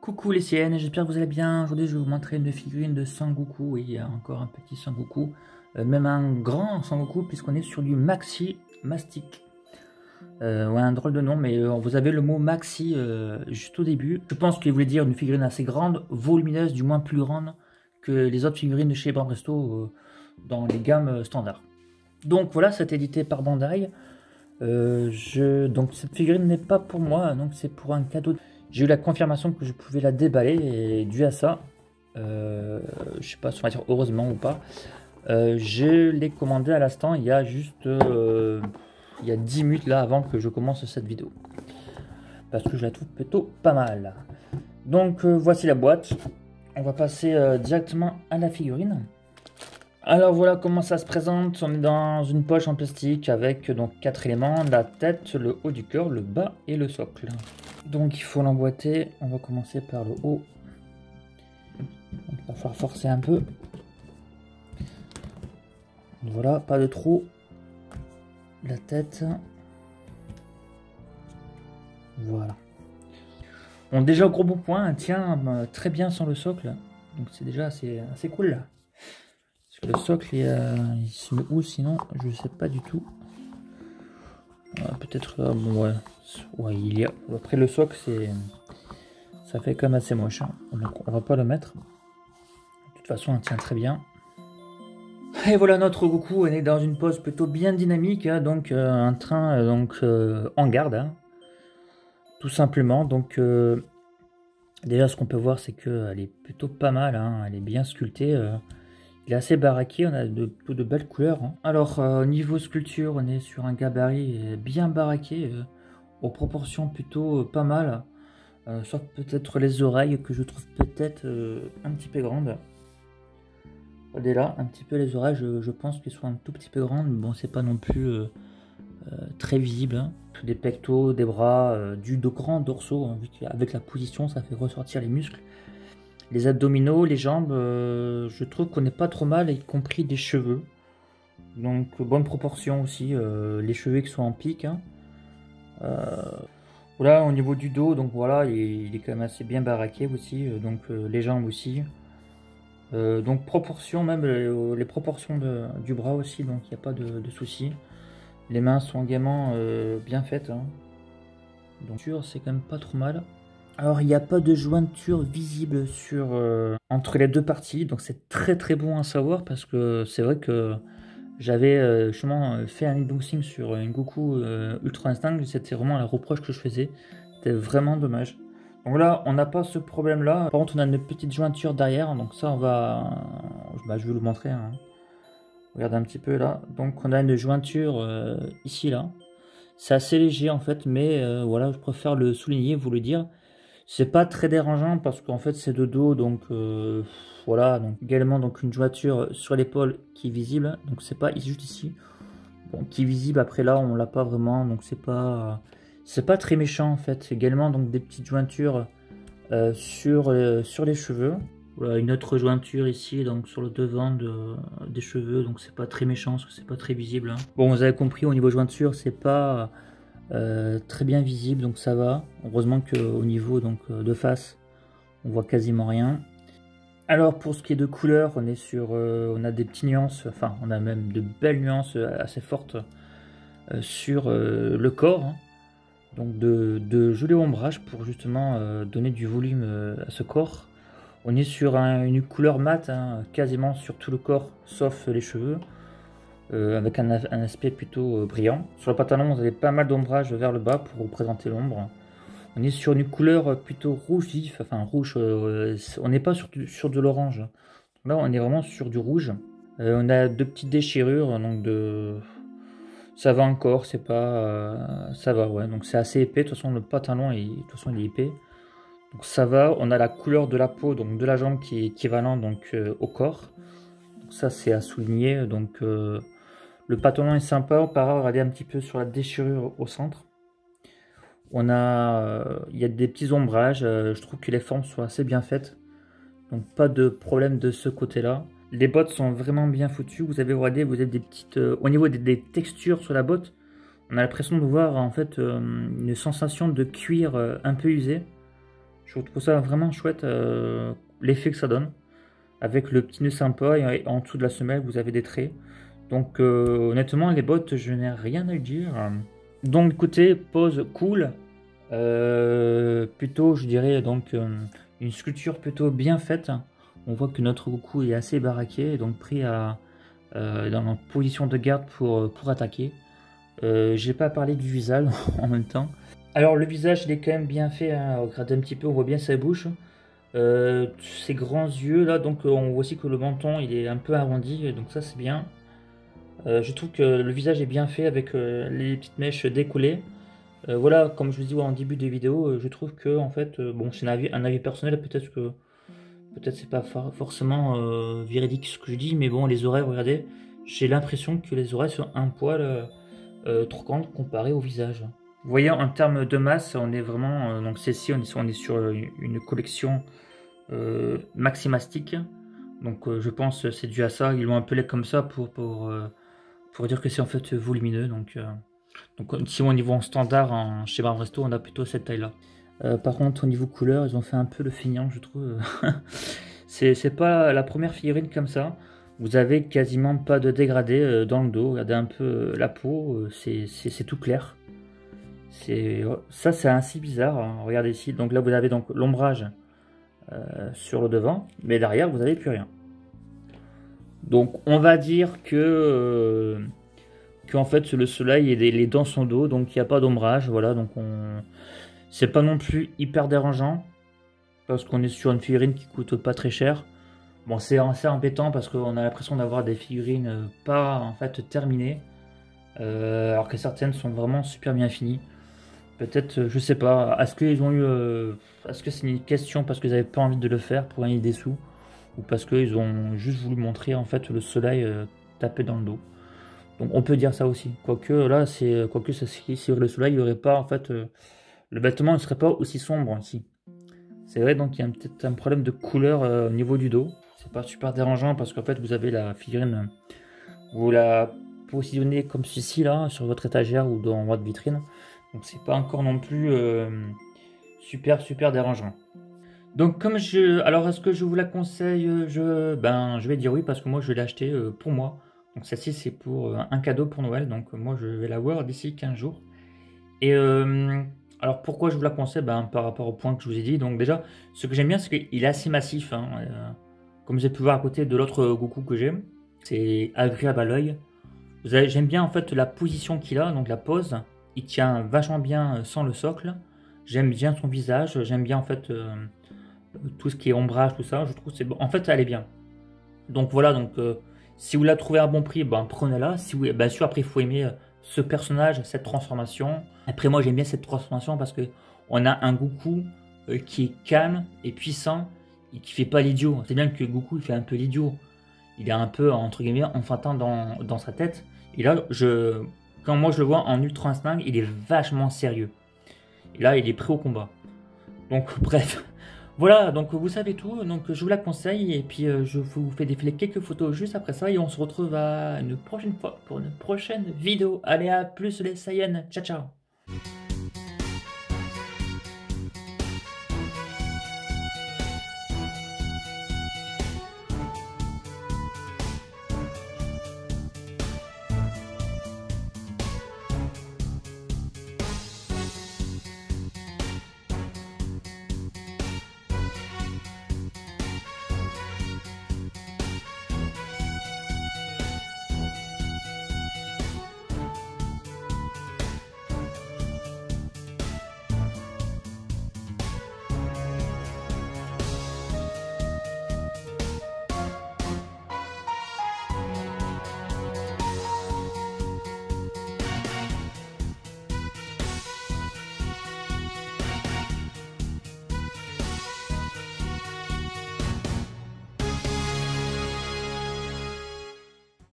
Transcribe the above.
Coucou les CN, j'espère que vous allez bien. Aujourd'hui je vais vous montrer une figurine de Sangoku. Oui, il y a encore un petit Sangoku, même un grand Sangoku puisqu'on est sur du Maxi Mastic. Ouais, un drôle de nom, mais vous avez le mot Maxi juste au début. Je pense qu'il voulait dire une figurine assez grande, volumineuse, du moins plus grande que les autres figurines de chez Banpresto dans les gammes standards. Donc voilà, c'est édité par Bandai. Donc cette figurine n'est pas pour moi, donc c'est pour un cadeau. J'ai eu la confirmation que je pouvais la déballer et dû à ça, je sais pas si on va dire heureusement ou pas, je l'ai commandé à l'instant il y a juste il y a 10 minutes là avant que je commence cette vidéo. Parce que je la trouve plutôt pas mal. Donc voici la boîte. On va passer directement à la figurine. Alors voilà comment ça se présente. On est dans une poche en plastique avec donc 4 éléments, la tête, le haut du cœur, le bas et le socle. Donc il faut l'emboîter. On va commencer par le haut. Donc, il va falloir forcer un peu. Voilà, pas de trou. La tête. Voilà. Bon, déjà gros bon point, elle tient très bien sans le socle. Donc c'est déjà assez cool là. Le socle il se met où sinon je sais pas du tout. Peut-être bon, ouais, il y a après le socle ça fait quand même assez moche hein. Donc on va pas le mettre. De toute façon elle tient très bien. Et voilà notre Goku, on est dans une pose plutôt bien dynamique hein, donc un train en garde hein, tout simplement. Donc déjà ce qu'on peut voir c'est qu'elle est plutôt pas mal hein, elle est bien sculptée. Il est assez baraqué, on a de belles couleurs. Hein. Alors, niveau sculpture, on est sur un gabarit bien baraqué, aux proportions plutôt pas mal. Sauf peut-être les oreilles que je trouve peut-être un petit peu grandes. Regardez là, un petit peu les oreilles, je pense qu'elles sont un tout petit peu grandes. Mais bon, c'est pas non plus très visible. Hein. Des pectoraux, des bras, de grands dorsaux. Hein, avec la position, ça fait ressortir les muscles. Les abdominaux, les jambes, je trouve qu'on n'est pas trop mal, y compris des cheveux. Donc bonne proportion aussi, les cheveux qui sont en pique. Hein. Voilà, au niveau du dos, donc voilà, il est quand même assez bien baraqué aussi, donc les jambes aussi. Donc proportion, même les proportions du bras aussi, donc il n'y a pas de souci. Les mains sont également bien faites. Hein. Donc c'est quand même pas trop mal. Alors il n'y a pas de jointure visible entre les deux parties, donc c'est très bon à savoir parce que c'est vrai que j'avais justement fait un unboxing sur une Goku Ultra Instinct, c'était vraiment la reproche que je faisais, c'était vraiment dommage. Donc là on n'a pas ce problème là, par contre on a une petite jointure derrière, donc ça je vais vous le montrer, hein. Regardez un petit peu là, donc on a une jointure ici là, c'est assez léger en fait, mais voilà je préfère le souligner, vous le dire. C'est pas très dérangeant parce qu'en fait c'est de dos, donc voilà. Donc également donc une jointure sur l'épaule qui est visible, donc c'est pas juste ici, bon, qui est visible. Après là on l'a pas vraiment, donc c'est pas très méchant en fait. Également donc des petites jointures sur les cheveux. Voilà une autre jointure ici donc sur le devant des cheveux, donc c'est pas très méchant parce que c'est pas très visible. Hein. Bon vous avez compris, au niveau jointure c'est pas très bien visible, donc ça va. Heureusement qu'au niveau donc de face on voit quasiment rien. Alors pour ce qui est de couleur, on est sur on a des petites nuances, enfin on a même de belles nuances assez fortes sur le corps, hein. Donc de jolis ombrages pour justement donner du volume à ce corps. On est sur une couleur mate hein, quasiment sur tout le corps sauf les cheveux. Avec un aspect plutôt brillant. Sur le pantalon, vous avez pas mal d'ombrage vers le bas pour représenter l'ombre. On est sur une couleur plutôt rouge vif, enfin rouge, on n'est pas sur de l'orange. Là, on est vraiment sur du rouge. On a deux petites déchirures, donc ça va encore, c'est pas... ça va, ouais, donc c'est assez épais. De toute façon, le pantalon, de toute façon, il est épais. Donc ça va, on a la couleur de la peau, donc de la jambe qui est équivalente donc, au corps. Donc ça, c'est à souligner, donc... le pantalon est sympa, pareil, regardez un petit peu sur la déchirure au centre. Il y a des petits ombrages, je trouve que les formes sont assez bien faites. Donc pas de problème de ce côté-là. Les bottes sont vraiment bien foutues, vous avez regardé, vous avez des petites... au niveau des textures sur la botte, on a l'impression de voir en fait une sensation de cuir un peu usé. Je trouve ça vraiment chouette, l'effet que ça donne. Avec le petit nœud sympa et en dessous de la semelle, vous avez des traits. Donc honnêtement, les bottes, je n'ai rien à dire. Donc écoutez, pose cool. Plutôt, je dirais, donc une sculpture plutôt bien faite. On voit que notre Goku est assez baraqué, donc pris dans la position de garde pour attaquer. J'ai pas parlé du visage en même temps. Alors le visage, il est quand même bien fait, hein. Regardez un petit peu, on voit bien sa bouche. Ses grands yeux là, donc on voit aussi que le menton il est un peu arrondi, donc ça c'est bien. Je trouve que le visage est bien fait avec les petites mèches décollées. Voilà, comme je vous dis en début de vidéo, je trouve que en fait, bon, c'est un avis personnel, peut-être c'est pas forcément véridique ce que je dis, mais bon, les oreilles, regardez, j'ai l'impression que les oreilles sont un poil trop grandes comparées au visage. Vous voyez, en termes de masse, on est vraiment, donc celle-ci, on est sur une collection maximastique, donc je pense que c'est dû à ça, ils l'ont appelé comme ça pour dire que c'est en fait volumineux, donc si au niveau en standard chez Bar Resto, on a plutôt cette taille-là. Par contre, au niveau couleur, ils ont fait un peu le feignant, je trouve. C'est pas la première figurine comme ça. Vous avez quasiment pas de dégradé dans le dos. Regardez un peu la peau, c'est tout clair. Ça, c'est assez bizarre, hein. Regardez ici. Donc là, vous avez donc l'ombrage sur le devant, mais derrière, vous n'avez plus rien. Donc, on va dire que en fait le soleil est dans son dos, donc il n'y a pas d'ombrage. Voilà, donc c'est pas non plus hyper dérangeant parce qu'on est sur une figurine qui coûte pas très cher. Bon, c'est assez embêtant parce qu'on a l'impression d'avoir des figurines pas en fait terminées, alors que certaines sont vraiment super bien finies. Peut-être, je sais pas, est-ce qu'ils ont eu, est-ce que c'est une question parce qu'ils n'avaient pas envie de le faire pour gagner des sous, ou parce qu'ils ont juste voulu montrer en fait le soleil taper dans le dos. Donc on peut dire ça aussi. Quoique là, quoique si le soleil, il n'y aurait pas en fait, le vêtement ne serait pas aussi sombre ici. C'est vrai, donc il y a peut-être un problème de couleur au niveau du dos. C'est pas super dérangeant parce qu'en fait vous avez la figurine, vous la positionnez comme ceci là sur votre étagère ou dans votre vitrine. Donc c'est pas encore non plus super dérangeant. Donc alors est-ce que je vous la conseille? Je vais dire oui parce que moi je vais l'acheter pour moi. Donc celle-ci c'est pour un cadeau pour Noël, donc moi je vais la voir d'ici 15 jours. Et alors pourquoi je vous la conseille? Par rapport au point que je vous ai dit. Donc déjà, ce que j'aime bien c'est qu'il est assez massif, hein. Comme vous avez pu voir à côté de l'autre Goku que j'aime, c'est agréable à l'œil. J'aime bien en fait la position qu'il a, donc la pose. Il tient vachement bien sans le socle. J'aime bien son visage, j'aime bien en fait tout ce qui est ombrage, tout ça. Je trouve c'est bon. En fait, elle est bien. Donc voilà, donc si vous la trouvez à bon prix, prenez-la. Si vous, bien sûr, après il faut aimer ce personnage, cette transformation. Après moi j'aime bien cette transformation parce que on a un Goku qui est calme et puissant et qui fait pas l'idiot. C'est bien que Goku il fait un peu l'idiot. Il est un peu entre guillemets enfantin dans sa tête. Et là, quand moi je le vois en Ultra Instinct, il est vachement sérieux. Et là, il est prêt au combat. Donc bref. Voilà, donc vous savez tout, donc je vous la conseille et puis je vous fais défiler quelques photos juste après ça et on se retrouve à une prochaine fois pour une prochaine vidéo. Allez, à plus les Saiyans, ciao ciao.